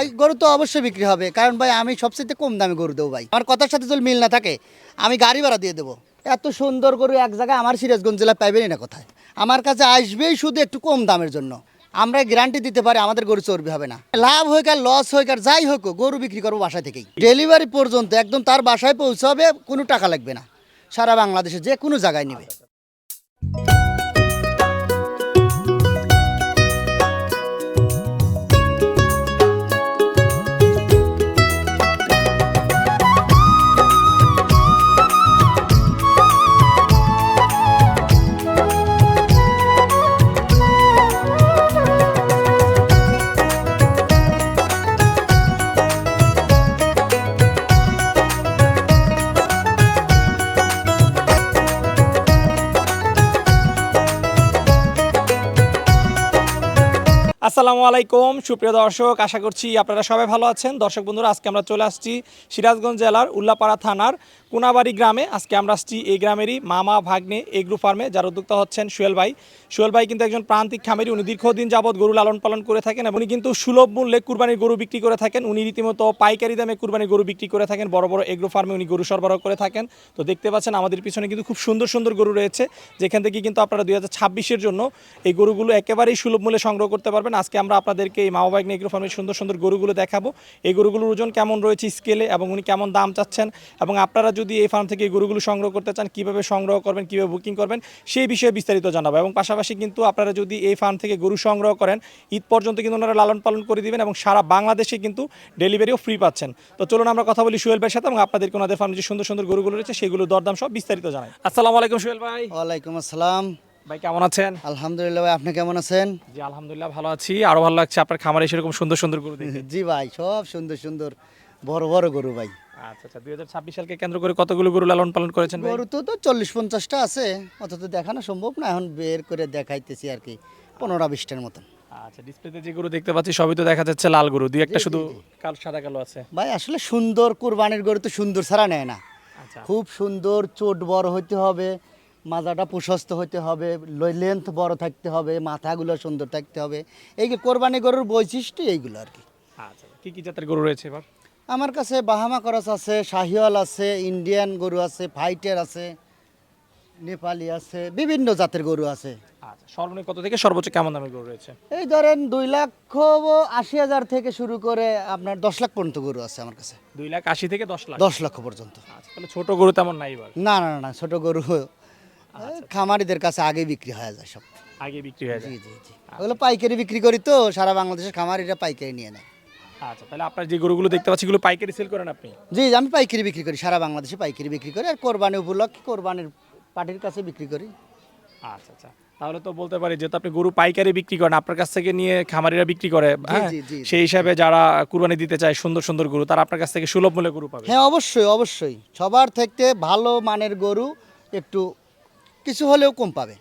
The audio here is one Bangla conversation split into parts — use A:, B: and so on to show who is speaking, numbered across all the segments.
A: এই গরু তো অবশ্যই বিক্রি হবে, কারণ ভাই আমি সবচেয়ে কম দামে গরু দেবো ভাই। আমার কথার সাথে যদি মিল না থাকে আমি গাড়ি ভাড়া দিয়ে দেবো। এত সুন্দর গরু এক জায়গায় আমার সিরাজগঞ্জ জেলায় পাইবেনই না কোথায়। আমার কাছে আসবেই শুধু একটু কম দামের জন্য। আমরা গ্যারান্টি দিতে পারি আমাদের গরু চর্বি হবে না। লাভ হোক আর লস হোক আর যাই হোক, গরু বিক্রি করবো বাসা থেকেই। ডেলিভারি পর্যন্ত একদম তার বাসায় পৌঁছাবে, কোনো টাকা লাগবে না। সারা বাংলাদেশে যে কোনো জায়গায় নেবে।
B: আসসালামু আলাইকুম সুপ্রিয় দর্শক, আশা করছি আপনারা সবাই ভালো আছেন। দর্শক বন্ধুরা, আজকে আমরা চলে আসছি সিরাজগঞ্জ জেলার উল্লাপাড়া থানার কোনাবাড়ি গ্রামে। আজকে আমরা আসছি এই গ্রামেরই মামা ভাগ্নে এগ্রো ফার্মে, যার উদ্যোক্তা হচ্ছেন সোহেল ভাই। সোহেল ভাই কিন্তু একজন প্রান্তিক খামারি। উনি দীর্ঘদিন যাবৎ গরু লালন পালন করে থাকেন এবং উনি কিন্তু সুলভ মূল্যে কুরবানির গরু বিক্রি করে থাকেন। উনি রীতিমতো পাইকারি দামে কুরবানির গরু বিক্রি করে থাকেন। বড় বড় এগ্রো ফার্মে উনি গরু সরবরাহ করে থাকেন। তো দেখতে পাচ্ছেন আমাদের পিছনে কিন্তু খুব সুন্দর সুন্দর গরু রয়েছে, যেখান থেকে কিন্তু আপনারা 2026-এর জন্য এই গরুগুলো একেবারেই সুলভ মূল্যে সংগ্রহ করতে পারবেন। আজকে আমরা আপনাদেরকে এই মামা ভাগ্নে এগ্রো ফার্মের সুন্দর সুন্দর গরুগুলো দেখাবো। এই গরুগুলোর ওজন কেমন রয়েছে স্কেলে এবং উনি কেমন দাম চাচ্ছেন, এবং আপনারা যদি এই ফার্ম থেকে এই গরুগুলো সংগ্রহ করতে চান কীভাবে সংগ্রহ করবেন, কীভাবে বুকিং করবেন, সেই বিষয়ে বিস্তারিত জানাবো। এবং পাশাপাশি কিন্তু আপনারা যদি এই ফার্ম থেকে গরু সংগ্রহ করেন, ঈদ পর্যন্ত কিন্তু ওনারা লালন পালন করে দিবেন এবং সারা বাংলাদেশে কিন্তু ডেলিভারিও ফ্রি পাচ্ছেন। তো চলুন আমরা কথা বলি সোহেল ভাইয়ের সাথে এবং আপনাদেরকে ওনাদের ফার্মে যে সুন্দর সুন্দর গরুগুলো রয়েছে সেগুলো দরদাম সব বিস্তারিত জানাই। আসসালামু আলাইকুম সোহেল ভাই।
A: ওয়ালাইকুম আসসালাম
B: ভাই, কেমন আছেন?
A: আলহামদুলিল্লাহ ভাই, আপনি কেমন আছেন?
B: জি আলহামদুলিল্লাহ ভালো আছি। আরো ভালো লাগছে আপনার খামারে সেরকম সুন্দর সুন্দর গরু দেখে।
A: জি ভাই, সব সুন্দর সুন্দর বড় বড় গরু ভাই।
B: আচ্ছা আচ্ছা, 2026 সালকে কেন্দ্র করে কতগুলো গরু লালন পালন করেছেন ভাই?
A: গরু তো 40-50টা আছে, অত তো দেখানো সম্ভব না, এখন বের করে দেখাইতেছি আর কি, 15-20টার মতন।
B: আচ্ছা, ডিসপ্লেতে যে গরু দেখতে পাচ্ছি সবই তো দেখা যাচ্ছে লাল গরু, দুই একটা শুধু কাল সাদা কালো আছে।
A: ভাই আসলে সুন্দর কুরবানির গরু তো সুন্দর ছাড়া নেয় না।
B: আচ্ছা,
A: খুব সুন্দর, চোট বড় হইতে হবে, মাজাটা প্রশস্ত হইতে হবে, লেন্থ বড় থাকতে হবে, মাথাগুলো সুন্দর থাকতে হবে। এই যে কোরবানি গরুর বৈশিষ্ট্য এইগুলো আর কি।
B: আচ্ছা, কি কি জাতের গরু রয়েছে এবার?
A: আমার কাছে বাহামা ক্রস আছে, শাহিওয়াল আছে, ইন্ডিয়ান গরু আছে, ফাইটার আছে, নেপালি আছে, বিভিন্ন জাতের গরু আছে।
B: আচ্ছা, সর্বনিম্ন কত থেকে সর্বোচ্চ কেমন দামের গরু রয়েছে?
A: এই ধরেন 2,80,000 থেকে শুরু করে আপনার 10 লাখ পর্যন্ত গরু আছে আমার কাছে।
B: 2,80,000 থেকে 10 লাখ?
A: 10 লক্ষ পর্যন্ত।
B: আচ্ছা, তাহলে ছোট গরু তেমন নাই এবার?
A: না না না, ছোট গরু খামারিদের কাছে আগে বিক্রি হয়ে যায় সব।
B: আগে বিক্রি হয়ে যায়?
A: জি জি জি, ওগুলো পাইকারি বিক্রি করি তো, সারা বাংলাদেশের খামারিরা পাইকারি নিয়ে নেয়।
B: আচ্ছা, তাহলে আপনার যে গরুগুলো দেখতে পাচ্ছি এগুলো পাইকারি সেল করেন আপনি?
A: জি, আমি পাইকারি বিক্রি করি, সারা বাংলাদেশে পাইকারি বিক্রি করি, আর কোরবানি উপলক্ষে কোরবানির পার্টির কাছে বিক্রি করি।
B: আচ্ছা আচ্ছা, তাহলে তো বলতে পারি যেহেতু আপনি গরু পাইকারি বিক্রি করেন, আপনার কাছ থেকে নিয়ে খামারিরা বিক্রি করে, হ্যাঁ,
A: জি, জি,
B: সেই হিসাবে যারা কুরবানি দিতে চায় সুন্দর সুন্দর গরু, তারা আপনার কাছ থেকে সুলভ মূল্যে গরু পাবে।
A: হ্যাঁ অবশ্যই অবশ্যই, সবার থেকে ভালো মানের গরু একটু কিছু হলেও কম পাবে।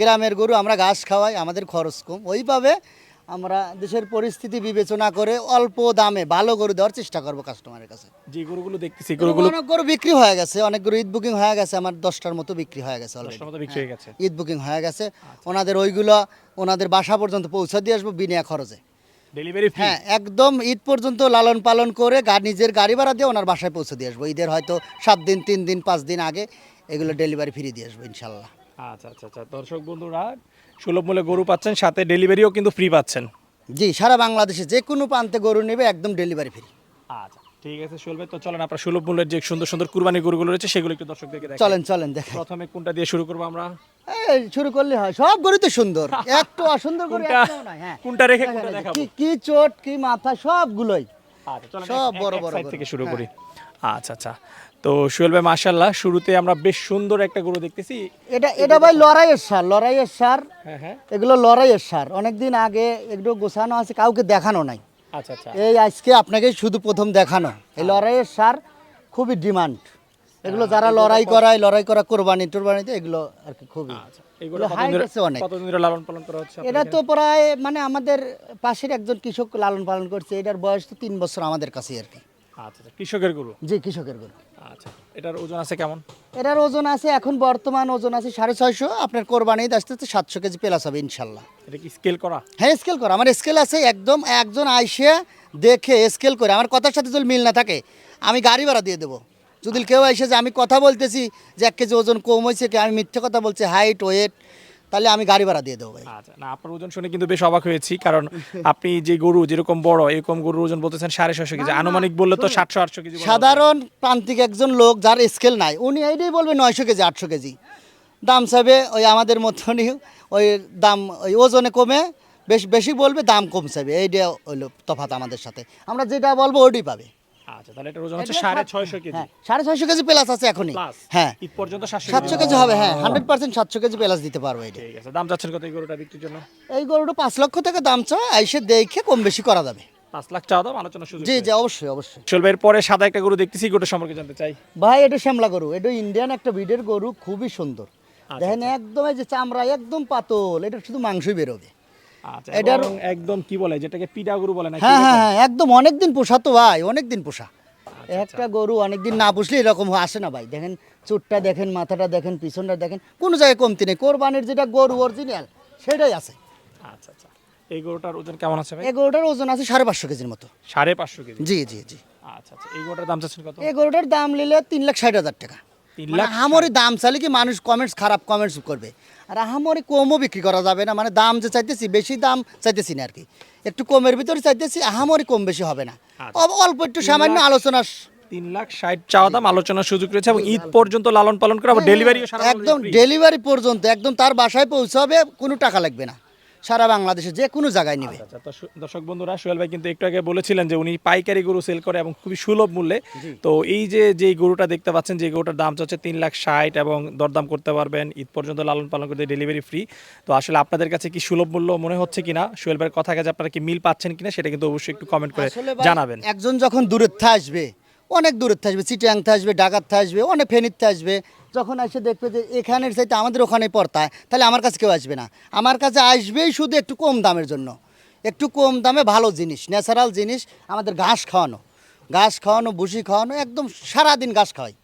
A: গ্রামের গরু আমরা ঘাস খাওয়াই, আমাদের খরচ কম, ওইভাবে আমরা দেশের পরিস্থিতি বিবেচনা করে অল্প দামে ভালো গরু দেওয়ার চেষ্টা করবো কাস্টমারের কাছে।
B: যে গরুগুলো দেখতেছি গরুগুলো
A: অনেক গরু বিক্রি হয়ে গেছে, অনেক গরু ঈদ বুকিং হয়ে গেছে, আমার 10টার মতো বিক্রি হয়ে গেছে অলরেডি।
B: 10টার মতো বিক্রি হয়ে গেছে?
A: ঈদ বুকিং হয়ে গেছে, ওনাদের ওইগুলো ওনাদের বাসা পর্যন্ত পৌঁছে দিয়ে আসবো বিনা খরচে।
B: Delivery free?
A: হ্যাঁ একদম, ঈদ পর্যন্ত লালন পালন করে নিজের গাড়ি ভাড়া দিয়ে ওনার বাসায় পৌঁছে দিয়ে আসবো। ঈদের হয়তো 7 দিন 3 দিন 5 দিন আগে এগুলো ডেলিভারি ফ্রি দিয়ে আসবো ইনশাল্লাহ।
B: আচ্ছা আচ্ছা আচ্ছা, দর্শক বন্ধুরা সুলভ মূল্যে গরু পাচ্ছেন, সাথে ডেলিভারিও কিন্তু ফ্রি পাচ্ছেন।
A: জি, সারা বাংলাদেশে যে কোনো প্রান্তে গরু নেবে একদম ডেলিভারি ফ্রি।
B: আচ্ছা ঠিক আছে সোহেল ভাই, তো চলেন আপনার সুলভ মূল্যের যে সুন্দর সুন্দর কুরবানি গরুগুলো রয়েছে সেগুলো একটু দর্শকদেরকে দেখাই।
A: চলেন চলেন দেখেন।
B: প্রথমে কোনটা দিয়ে শুরু করবো আমরা?
A: এই শুরু করলে হয়, সব গরু তো সুন্দর, একটু অসুন্দর গরু
B: কোনটা-
A: একটাও নাই। হ্যাঁ,
B: কোনটা রেখে
A: দেখেন
B: কোনটা
A: এই যে
B: দেখাবো?
A: কি কি চোট কি মাথা সবগুলোই
B: আচ্ছা চলেন
A: সব বড়
B: এক
A: বড়
B: সাইড
A: গরু।
B: থেকে শুরু
A: হ্যাঁ।
B: করি। আচ্ছা আচ্ছা, তো সোহেল ভাই মাশাআল্লাহ, শুরুতে আমরা বেশ সুন্দর একটা গরু দেখতেছি।
A: এটা এটা ভাই লড়াইয়ের সার, লড়াইয়ের সার।
B: হ্যাঁ হ্যাঁ,
A: এগুলো লড়াইয়ের সার, অনেকদিন আগে এগুলো গোছানো আছে, কাউকে দেখানো নাই।
B: আচ্ছা আচ্ছা
A: এই আজকে আপনাকে শুধু প্রথম দেখানো। এই লড়াইয়ের সার খুবই ডিমান্ড, এগুলো যারা লড়াই করা কোরবানি টোরবানিতে এগুলো আর কি খুবই।
B: আচ্ছা, এগুলো
A: height আছে অনেক।
B: কতদিন ধরে লালন পালন করা হচ্ছে?
A: এটা তো প্রায় মানে আমাদের পাশের একজন কৃষক লালন পালন করছে, এটার বয়স তো 3 বছর আমাদের কাছে আর কি।
B: আচ্ছা আচ্ছা, কৃষকের গরু।
A: জি, কৃষকের গরু।
B: আচ্ছা, এটার ওজন আছে কেমন?
A: এটার ওজন আছে এখন বর্তমান ওজন আছে 650, আপনার কোরবানি ঈদ আসতে 700 কেজি প্লাস হবে ইনশাল্লাহ।
B: এটা কি স্কেল করা?
A: হ্যাঁ, স্কেল করা, আমার স্কেল আছে একদম। একজন আইসে দেখে স্কেল করে, আমার কথার সাথে যদি মিল না থাকে আমি গাড়ি ভাড়া দিয়ে দেবো। যদি কেউ এসে যে আমি কথা বলতেছি যে 1 কেজি ওজন কম হয়েছে, কি আমি মিথ্যে কথা বলছি, হাইট ওয়েট, তাহলে আমি গাড়ি ভাড়া দিয়ে দেবো ভাই।
B: আচ্ছা, না আপনার ওজন শুনে কিন্তু বেশ অবাক হয়েছি, কারণ আপনি যে গরু যেরকম বড় এরকম গরুর ওজন বলতেছেন 650 কেজি, আনুমানিক বললে তো 700-800 কেজি বলা হতো।
A: সাধারণ প্রান্তিক একজন লোক যার স্কেল নাই, উনি এইটাই বলবে 900 কেজি 800 কেজি দাম চাইবে। ওই আমাদের মতনই ওই দাম, ওই ওজনে কমে বেশি বলবে, দাম কম চাইবে। এইটা হইলো তফাৎ আমাদের সাথে, আমরা যেটা বলবো ওইটাই পাবে।
B: আচ্ছা, তাহলে এটার ওজন হচ্ছে 650 কেজি
A: হ্যাঁ, 650 কেজি প্লাস আছে এখনই।
B: প্লাস।
A: হ্যাঁ,
B: ঈদ পর্যন্ত
A: 700 কেজি হবে। হ্যাঁ, 100% 700 কেজি প্লাস দিতে পারবো এটা।
B: ঠিক আছে, দাম চাচ্ছেন কত এই গরুটা বিক্রির জন্য?
A: এই গরুটা 5 লক্ষ টাকা দাম চাওয়া, এসে দেখে কম বেশি করা যাবে।
B: 5 লাখ চাওয়া দাম, আলোচনা সুযোগ।
A: জি জি, অবশ্যই অবশ্যই।
B: চলবে, এরপরে সাদা একটা গরু দেখতেছি, গরুটা সম্পর্কে জানতে চাই।
A: ভাই, এটা শ্যামলা গরু, এটা ইন্ডিয়ান একটা ব্রিডের গরু, খুবই সুন্দর।
B: আচ্ছা,
A: দেখেন একদম এই যে চামড়া একদম পাতল, এটা শুধু মাংসই বেরোবে।
B: আচ্ছা,
A: এটার
B: এবং একদম কি বলে যেটাকে পিডা গরু বলে না?
A: হ্যাঁ হ্যাঁ হ্যাঁ, একদম অনেকদিন পোষা তো ভাই, অনেকদিন পোষা। একটা গরু অনেকদিন না পুষলে এরকম আসে না ভাই। দেখেন চুটটা দেখেন, মাথাটা দেখেন, পিছনটা দেখেন, কোনো জায়গায় কমতি নেই। কোরবানির যেটা গরু অরিজিনাল সেটাই আছে।
B: আচ্ছা আচ্ছা, এই গরুটার ওজন কেমন আছে ভাই?
A: এই গরুটার ওজন আছে 550 কেজির মতো।
B: 550 কেজি।
A: জি জি জি।
B: আচ্ছা আচ্ছা, এই গরুটার দাম চাচ্ছেন কত?
A: এই গরুটার দাম নিলে 3,60,000 টাকা।
B: 3,60,000
A: আহামরি দাম চাইলে কি মানুষ খারাপ কমেন্টস করবে, আর আহামরি কমও বিক্রি করা যাবে না। মানে দাম যে চাইতেছি, বেশি দাম চাইতেছি না আর কি, একটু কমের ভিতরে চাইতেছি, আহামরি কম বেশি হবে না। অল্প একটু সামান্য আলোচনা।
B: 3,60,000 চাওয়া দাম, আলোচনার সুযোগ রয়েছে, এবং ঈদ পর্যন্ত লালন পালন করে, আবার ডেলিভারিও সারা
A: একদম ডেলিভারি পর্যন্ত, একদম তার বাসায় পৌঁছাবে, কোনো টাকা লাগবে না। সারা বাংলাদেশে যে কোনো জায়গায় নিবে।
B: আচ্ছা, তো দর্শক বন্ধুরা, সোহেল ভাই কিন্তু একটু আগে বলেছিলেন যে উনি পাইকারি গরু সেল করে এবং খুবই সুলভ মূল্যে। তো এই যে গরুটা দেখতে পাচ্ছেন, যে গরুটার দাম হচ্ছে 3,60,000 এবং দরদাম করতে পারবেন, ঈদ পর্যন্ত লালন পালন করতে ডেলিভারি ফ্রি। তো আসলে আপনাদের কাছে কি সুলভ মূল্য মনে হচ্ছে কিনা, সোহেল ভাইয়ের কথা কাজে আপনারা কি মিল পাচ্ছেন কিনা, সেটা কিন্তু অবশ্যই একটু কমেন্ট করে
A: আসলে ভাই,
B: জানাবেন।
A: একজন যখন দূরের থেকে আসবে, অনেক দূরের থেকে আসবে, চিটাং থেকে আসবে, ঢাকার থেকে আসবে, অনেক ফেনীর থেকে আসবে, যখন এসে দেখবে যে এখানের চাইতে আমাদের ওখানে পড়তায়, তাহলে আমার কাছে কেউ আসবে না। আমার কাছে আসবেই শুধু একটু কম দামের জন্য। একটু কম দামে ভালো জিনিস, ন্যাচারাল জিনিস, আমাদের ঘাস খাওয়ানো, ভুসি খাওয়ানো, একদম সারাদিন ঘাস খাওয়াই।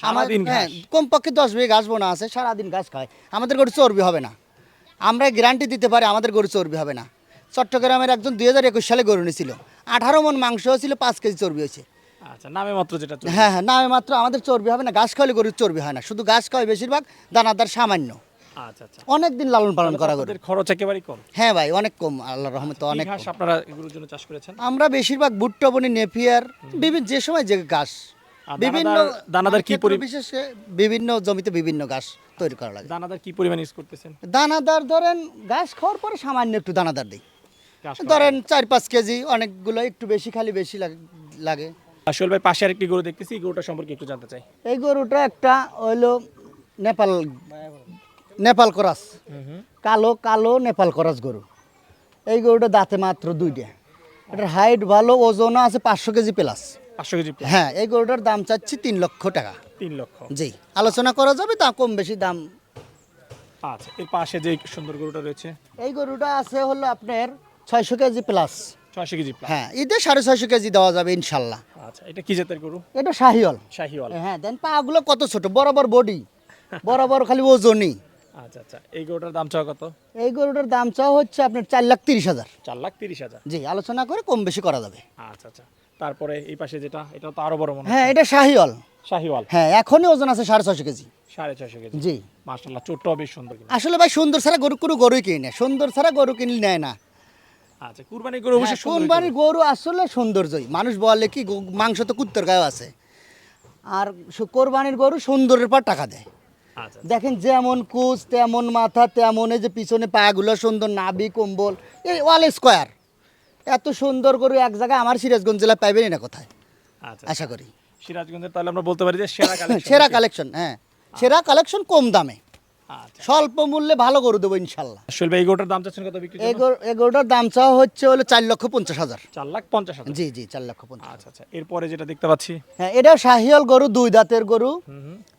B: সারাদিন ঘাস?
A: কমপক্ষে 10 বিঘা ঘাস বোনা আছে, সারাদিন ঘাস খায়। আমাদের গরু চর্বি হবে না, আমরা গ্যারান্টি দিতে পারি আমাদের গরু চর্বি হবে না। চট্টগ্রামের একজন 2021 সালে গরু নিয়েছিল, 18 মণ মাংস হয়েছিল, 5 কেজি চর্বি হয়েছে।
B: আচ্ছা, নামে মাত্র যেটা চলছে।
A: হ্যাঁ হ্যাঁ, নামে মাত্র। আমাদের চর্বি হবে না, ঘাস খাওয়ালে গরুর চর্বি হয় না, শুধু ঘাস খাওয়াই বেশিরভাগ, দানাদার সামান্য।
B: আচ্ছা আচ্ছা,
A: অনেক দিন লালন পালন করা গরু।
B: আপনাদের খরচ একেবারেই কম।
A: হ্যাঁ ভাই, অনেক কম, আল্লাহর রহমতে
B: কি
A: অনেক
B: ঘাস
A: কম।
B: আপনারা গরুর জন্য চাষ করেছেন?
A: আমরা বেশিরভাগ ভুট্টা বনি, নেপিয়ার, বিভিন্ন যে সময় যে ঘাস,
B: আর
A: বিভিন্ন
B: দানাদার কি
A: বিশেষে বিভিন্ন জমিতে বিভিন্ন ঘাস তৈরি করা লাগে।
B: দানাদার কি পরিমাণ ইউজ করতেছেন?
A: দানাদার ধরেন ঘাস খাওয়ার পরে সামান্য একটু দানাদার দিই,
B: ঘাস
A: ধরেন 4-5 কেজি, অনেকগুলো একটু বেশি খালি বেশি লাগে।
B: আসল ভাই, পাশে আরেকটি গরু দেখতেছি, এই গরুটা সম্পর্কে একটু জানতে চাই।
A: এই গরুটা একটা হইলো নেপাল ক্রস, কালো কালো নেপাল ক্রস গরু। এই গরুটা দাঁতে মাত্র 2টা, এটার হাইট ভালো, ওজনও আছে 500 কেজি প্লাস।
B: 500 KG plus?
A: হ্যাঁ, এই গরুটার দাম চাচ্ছি 3 লক্ষ টাকা।
B: 3 লক্ষ?
A: জি, আলোচনা করা যাবে, তা কম বেশি দাম।
B: আচ্ছা, এর পাশে যে সুন্দর গরুটা রয়েছে?
A: এই গরুটা আছে হলো আপনার 600 কেজি প্লাস।
B: 600 KG plus?
A: হ্যাঁ, ঈদে 650 কেজি দেওয়া যাবে ইনশাল্লাহ।
B: আচ্ছা, এটা কি জাতের গরু?
A: এটা শাহিওয়াল।
B: শাহিওয়াল?
A: হ্যাঁ, দেন পাগুলো কত ছোট, বরাবর বডি, বরাবর খালি ওজনই।
B: আচ্ছা আচ্ছা, এই গরুটার দাম চাও কত?
A: এই গরুটার দাম চাওয়া হচ্ছে আপনার 4,30,000।
B: 4,30,000?
A: জি, আলোচনা করে কম বেশি করা যাবে।
B: আচ্ছা আচ্ছা, তারপরে এই পাশে যেটা, এটা তো আরো বড় মনে হয়।
A: হ্যাঁ, এটা শাহিওয়াল।
B: শাহিওয়াল?
A: হ্যাঁ, এখনই ওজন আছে 650 কেজি।
B: 650 কেজি?
A: জি।
B: মাশাআল্লাহ, চোটটাও বেশ সুন্দর কিন্তু।
A: আসলে ভাই, সুন্দর ছাড়া কোনো গরুই কিনে না, সুন্দর ছাড়া গরু কিনলে নেয় না।
B: আচ্ছা, কুরবানির গরু অবশ্যই সুন্দর।
A: কোরবানির গরু আসলে সৌন্দর্যই, মানুষ বলে কি মাংস তো কুত্তর গায়ে আছে, আর কোরবানির গরু সুন্দরের পর টাকা দেয়।
B: আচ্ছা,
A: দেখেন যেমন কুচ তেমন মাথা, তেমন এই যে পিছনে পাগুলো সুন্দর, নাভি কম্বল, এই অল স্কোয়ার, এত সুন্দর গরু এক জায়গায় আমার সিরাজগঞ্জ জেলায় পাইবেনই না কোথায়,
B: আচ্ছা।
A: আশা করি।
B: সিরাজগঞ্জের তাহলে আমরা বলতে পারি যে সেরা কালেকশন।
A: সেরা কালেকশন, হ্যাঁ, সেরা কালেকশন, কম দামে,
B: আচ্ছা,
A: স্বল্প মূল্যে ভালো গরু দেবো ইনশাল্লাহ।
B: আসল ভাই, এই গরুটার দাম চাচ্ছেন কত বিক্রি?
A: এই গরুটার দাম চাওয়া হচ্ছে হলো 4,50,000।
B: 4,50,000?
A: জি জি, 4,50,000।
B: আচ্ছা আচ্ছা, এরপরে যেটা দেখতে পাচ্ছি?
A: হ্যাঁ, এটাও শাহিওয়াল গরু, 2 দাঁতের গরু,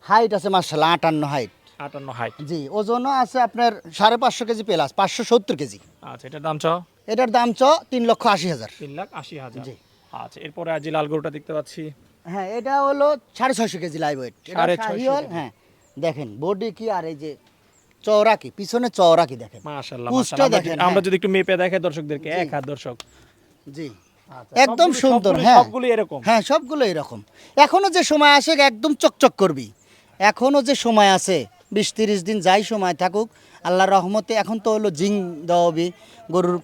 A: হাইট আছে মার্শাল্লাহ 58 হাইট।
B: 58 হাইট?
A: জি, ওজনও আছে আপনার 550 কেজি প্লাস, 570 কেজি।
B: আচ্ছা, এটার দাম চাও?
A: এটার দাম চাও 3,80,000।
B: 3,80,000?
A: জি।
B: আচ্ছা, এরপরে আজ লাল গরুটা দেখতে পাচ্ছি।
A: হ্যাঁ, এটা হলো 650 কেজি লাইভ ওয়েট।
B: 650 কেজি।
A: হ্যাঁ, দেখেন বডি কি আর এই যে চওড়া কি, পিছনে চওড়া কি দেখেন,
B: মাশাআল্লাহ
A: কুচটা
B: মাশাআল্লাহ।
A: দেখেন।
B: আমরা
A: হ্যাঁ,
B: যদি একটু মেপে দেখাই দর্শকদেরকে,
A: জি।
B: এক হাত দর্শক।
A: জি,
B: আচ্ছা,
A: একদম
B: সবগুলো-
A: সুন্দর।
B: সবগুলো-
A: হ্যাঁ,
B: সবগুলো এরকম।
A: হ্যাঁ, সবগুলো এরকম। এখনো যে সময় আসে একদম চকচক করবি, এখনো যে সময় আছে 20-30 দিন যাই সময় থাকুক, আল্লাহর রহমতে এখন তো হলো জিং দেওয়াবি, গরুর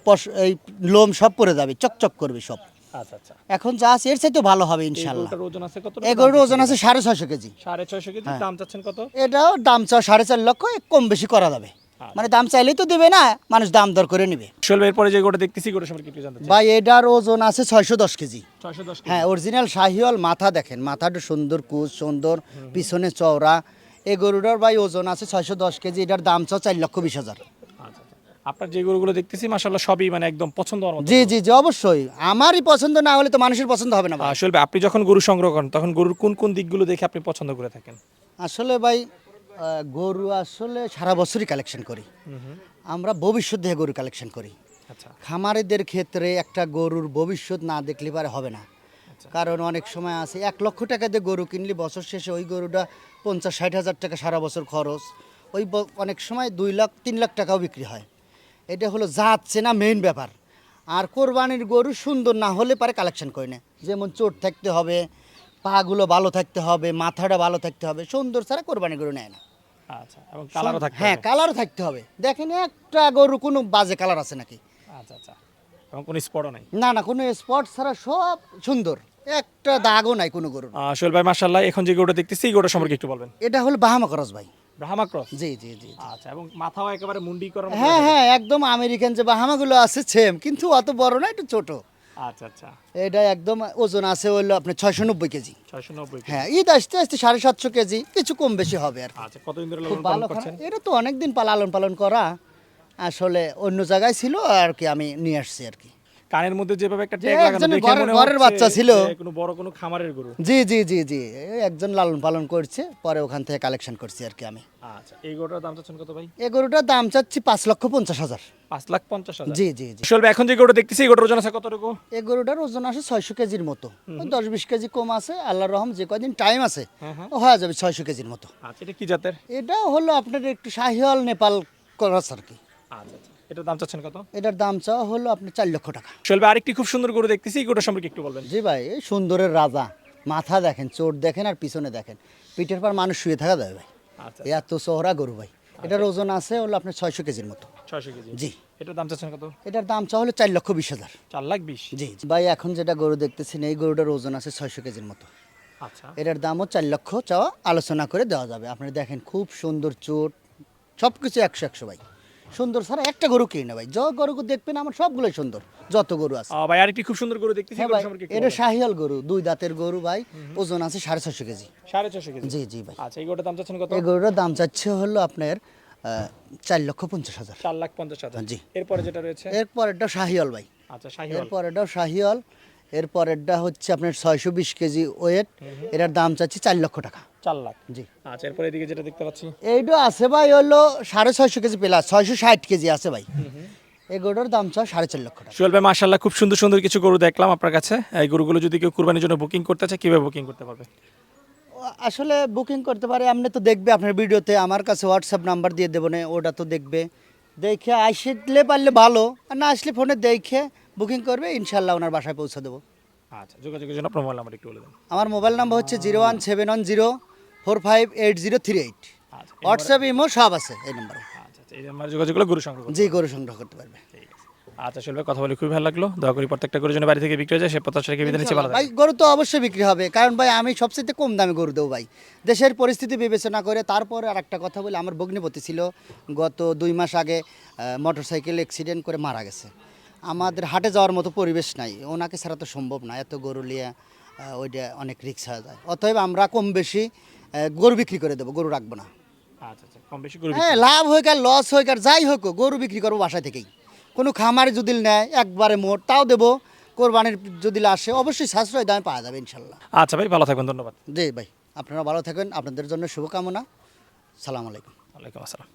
A: এই লোম সব পরে যাবে, চকচক করবি সব।
B: আচ্ছা আচ্ছা।
A: এখন যা আছে এর চাইতে ভালো হবে
B: এই
A: ইনশাল্লাহ।
B: গরুটার ওজন আছে কত?
A: এই গরুর ওজন আছে 650 কেজি।
B: 650 কেজি।
A: হ্যাঁ।
B: দাম চাচ্ছেন কত?
A: এটাও দাম চাও 4.5 লক্ষ, কম বেশি করা যাবে। মানে দাম চাইলেই তো দেবে না, মানুষ দাম দর করে নেবে।
B: শোল ভাই, এরপরে যে গরুটা দেখতেছি, গরুটা সম্পর্কে একটু জানতে চাই।
A: ভাই এটার ওজন আছে 610 কেজি।
B: 610 কেজি।
A: হ্যাঁ, অরিজিনাল শাহিওয়াল মাথা দেখেন, মাথাটা সুন্দর, কুচ সুন্দর, পিছনে চওড়া। এই গরুটার ভাই ওজন আছে 610 কেজি। এটার দাম চাও 4,20,000।
B: আচ্ছা আচ্ছা। আপনার যে গরুগুলো দেখতেছি মাশাআল্লাহ সবই মানে একদম পছন্দ হওয়ার মতো।
A: জি জি জি, অবশ্যই। আমারই পছন্দ না হলে তো মানুষের পছন্দ হবে না ভাই।
B: শোল ভাই, আপনি যখন গরু সংগ্রহ করেন তখন গরুর কোন কোন দিকগুলো দেখে আপনি পছন্দ করে থাকেন?
A: আসলে ভাই গরু আসলে সারা বছরই কালেকশন করি আমরা, ভবিষ্যৎ দেখে গরু কালেকশন করি।
B: আচ্ছা
A: খামারিদের ক্ষেত্রে একটা গরুর ভবিষ্যৎ না দেখলে পারে হবে না।
B: আচ্ছা।
A: কারণ অনেক সময় আছে 1 লক্ষ টাকা দিয়ে গরু কিনলে বছর শেষে ওই গরুটা 50-60 হাজার টাকা সারা বছর খরচ, ওই অনেক সময় 2 লাখ 3 লাখ টাকাও বিক্রি হয়। এটা হলো যাচ্ছে না মেইন ব্যাপার। আর কোরবানির গরু সুন্দর না হলে পারে কালেকশন করে না। যেমন চোট থাকতে হবে, পাগুলো ভালো থাকতে হবে, মাথাটা ভালো থাকতে হবে, সুন্দর ছাড়া কোরবানির গরু নেয় না।
B: আচ্ছা, এবং কালারও থাকতে
A: হ্যাঁ,
B: হবে।
A: কালারও থাকতে হবে। দেখেন একটা গরু কোনো বাজে কালার আছে নাকি?
B: আচ্ছা আচ্ছা। এবং কোনো স্পটও নাই।
A: না না, কোনো স্পট ছাড়া সব সুন্দর, একটা দাগও নাই কোনো গরুর।
B: শোল ভাই মাশাআল্লাহ, এখন যে গরুটা দেখতেছি এই গরুটা সম্পর্কে একটু বলবেন।
A: এটা হলো বাহামা ক্রস ভাই।
B: ব্রাহ্মা ক্রস।
A: জি জি জি জি।
B: আচ্ছা, এবং মাথাও একেবারে মুন্ডি করার মতো।
A: হ্যাঁ হ্যাঁ, একদম আমেরিকান যে বাহামাগুলো আছে সেম, কিন্তু অত বড় না, একটু ছোট।
B: আচ্ছা আচ্ছা।
A: এটা একদম ওজন আছে হলো আপনার 690 কেজি।
B: 690 কেজি।
A: হ্যাঁ, ঈদ আসতে আসতে 750 কেজি, কিছু কম বেশি হবে আর কি।
B: আচ্ছা, কতদিন ধরে
A: খুব
B: লালন
A: ভালো
B: পালন করছেন?
A: এটা তো অনেকদিন লালন পালন করা, আসলে অন্য জায়গায় ছিল আর কি, আমি নিয়ে আসছি আর কি।
B: কানের মধ্যে যেভাবে একটা
A: যে
B: ট্যাগ লাগানো,
A: একজনের
B: দেখে মনে
A: ঘরের
B: হচ্ছে
A: বাচ্চা ছিল।
B: যে কোনো বড় কোনো খামারের গরু।
A: জি জি জি জি, এই একজন লালন পালন করছে, পরে ওখান থেকে কালেকশন করছি আর কি আমি।
B: আচ্ছা, এই গরুটার দাম চাচ্ছেন কত ভাই?
A: এই গরুটার দাম চাচ্ছি 5,50,000।
B: 5,50,000।
A: জি জি জি।
B: শোল ভাই, এখন যে গরুটা দেখতেছি এই গরুটার ওজন আছে কতটুকু?
A: এই গরুটার ওজন আসে 600 কেজির মতো, 10-20 কেজি কম আছে, আল্লাহর রহম যে কদিন টাইম আছে
B: হ্যাঁ, হ্যাঁ।
A: ও হয়ে যাবে 600 কেজির মতো।
B: আচ্ছা, এটা কি জাতের?
A: এটা হলো আপনার একটু শাহিওয়াল নেপাল ক্রস আর কি।
B: আচ্ছা আচ্ছা। এটার দাম চাচ্ছেন কত?
A: এটার দাম চাওয়া হলো আপনার 4 লক্ষ টাকা।
B: শোল ভাই, আরেকটি খুব সুন্দর গরু দেখতেছি, এই গরুটার সম্পর্কে একটু বলবেন।
A: জি ভাই, এই সুন্দরের রাজা, মাথা দেখেন, চোট দেখেন, আর পিছনে দেখেন, পিঠের পর মানুষ শুয়ে থাকা যায় ভাই।
B: আচ্ছা,
A: এত সোহরা গরু ভাই। এটার ওজন আছে হলো আপনার 600 কেজির মতো।
B: 600 কেজি।
A: জি।
B: এটার দাম চাচ্ছেন কত?
A: এটার দাম চাওয়া হলো 4,20,000।
B: 4,20,000।
A: জি জি। ভাই, এখন যেটা গরু দেখতেছেন এই গরুটার ওজন আছে 600 কেজির মতো।
B: আচ্ছা।
A: এটার দামও 4 লক্ষ চাওয়া, আলোচনা করে দেওয়া যাবে। আপনি দেখেন খুব সুন্দর চোট, সব কিছু 100 ভাই। সুন্দর ছাড়া একটা গরু কিনে না ভাই, যত গরু দেখবেন আমার সবগুলোই সুন্দর, যত গরু আছে।
B: ভাই, আরেকটি খুব সুন্দর গরু দেখতেছি,
A: হ্যাঁ
B: গরু
A: ভাই,
B: সম্পর্কে একটু
A: এটা
B: বলবেন।
A: শাহিয়াল গরু, 2 দাঁতের গরু ভাই, ওজন আছে 650 কেজি।
B: 650 কেজি।
A: জি জি ভাই।
B: আচ্ছা, এই গরুটার দাম চাচ্ছেন কত?
A: এই গরুটার দাম চাচ্ছে হলো আপনার 4,50,000।
B: 4,50,000।
A: জি।
B: এরপরে যেটা রয়েছে?
A: এরপরেরটা শাহিয়াল ভাই।
B: আচ্ছা, শাহিওয়াল।
A: এরপরেরটাও শাহিয়াল। এরপরেরটা হচ্ছে আপনার 620 কেজি ওয়েট। এটার দাম চাচ্ছি 4 লক্ষ টাকা।
B: 4 লাখ।
A: জি।
B: আচ্ছা, এরপরে এদিকে যেটা দেখতে পাচ্ছি।
A: এইটা আছে ভাই হলো 650 কেজি প্লাস, 660 কেজি আছে ভাই। এই গরুটার দাম চাও 4.5 লক্ষ টাকা।
B: সোহেল ভাই, মাশাআল্লাহ খুব সুন্দর সুন্দর কিছু গরু দেখলাম আপনার কাছে। এই গরুগুলো যদি কেউ কুরবানির জন্য বুকিং করতে চায়, কিভাবে বুকিং করতে পারবে?
A: আসলে বুকিং করতে পারে, আপনি তো দেখবে আপনার ভিডিওতে, আমার কাছে হোয়াটসঅ্যাপ নাম্বার দিয়ে দেবো না, ওটা তো দেখবে, দেখে আসলে পারলে ভালো, আর না আসলে ফোনে দেখে বুকিং করবে, ইনশাল্লাহ ওনার বাসায় পৌঁছে দেবো।
B: আচ্ছা, যোগাযোগের জন্য আপনার মোবাইল নাম্বার একটু বলে দেন।
A: আমার মোবাইল নাম্বার হচ্ছে 01710458038।
B: আচ্ছা,
A: হোয়াটসঅ্যাপ ইমো সব আছে এই নাম্বারে।
B: আচ্ছা আচ্ছা, এই নাম্বারে যোগাযোগ করলে গরু সংগ্রহ করতে
A: জি, গরু সংগ্রহ করতে পারবে।
B: ঠিক আছে। আচ্ছা সোহেল ভাই, কথা বলে খুবই ভালো লাগলো। দয়া করে প্রত্যেকটা গরুর জন্য বাড়ি থেকে বিক্রি হয়ে যায় সে প্রত্যাশা রেখে বিদায় নিচ্ছি। ভালো
A: ভাই, গরু তো অবশ্যই বিক্রি হবে, কারণ ভাই আমি সবচেয়ে কম দামে গরু দেবো ভাই, দেশের পরিস্থিতি বিবেচনা করে। তারপরে আর একটা কথা বলি, আমার ভগ্নিপতি ছিল গত 2 মাস আগে মোটরসাইকেল অ্যাক্সিডেন্ট করে মারা গেছে। আমাদের হাটে যাওয়ার মতো পরিবেশ নাই, ওনাকে ছাড়া তো সম্ভব না, এত গরু নিয়ে ওইটা অনেক রিস্ক হয়ে যায়। অতএব আমরা কম বেশি গরু বিক্রি করে দেবো, গরু রাখবো না।
B: আচ্ছা আচ্ছা, কম বেশি গরু
A: হ্যাঁ, লাভ হোক আর লস হোক আর যাই হোক, গরু বিক্রি করবো বাসা থেকেই। কোনো খামারে যদি নেয় একবারে মোট তাও দেবো, কোরবানির যদি আসে অবশ্যই সাশ্রয় দামে পাওয়া যাবে ইনশাল্লাহ।
B: আচ্ছা ভাই, ভালো থাকবেন, ধন্যবাদ।
A: জি ভাই, আপনারা ভালো থাকবেন, আপনাদের জন্য শুভকামনা। সালাম আলাইকুম।
B: ওয়ালাইকুম আসসালাম।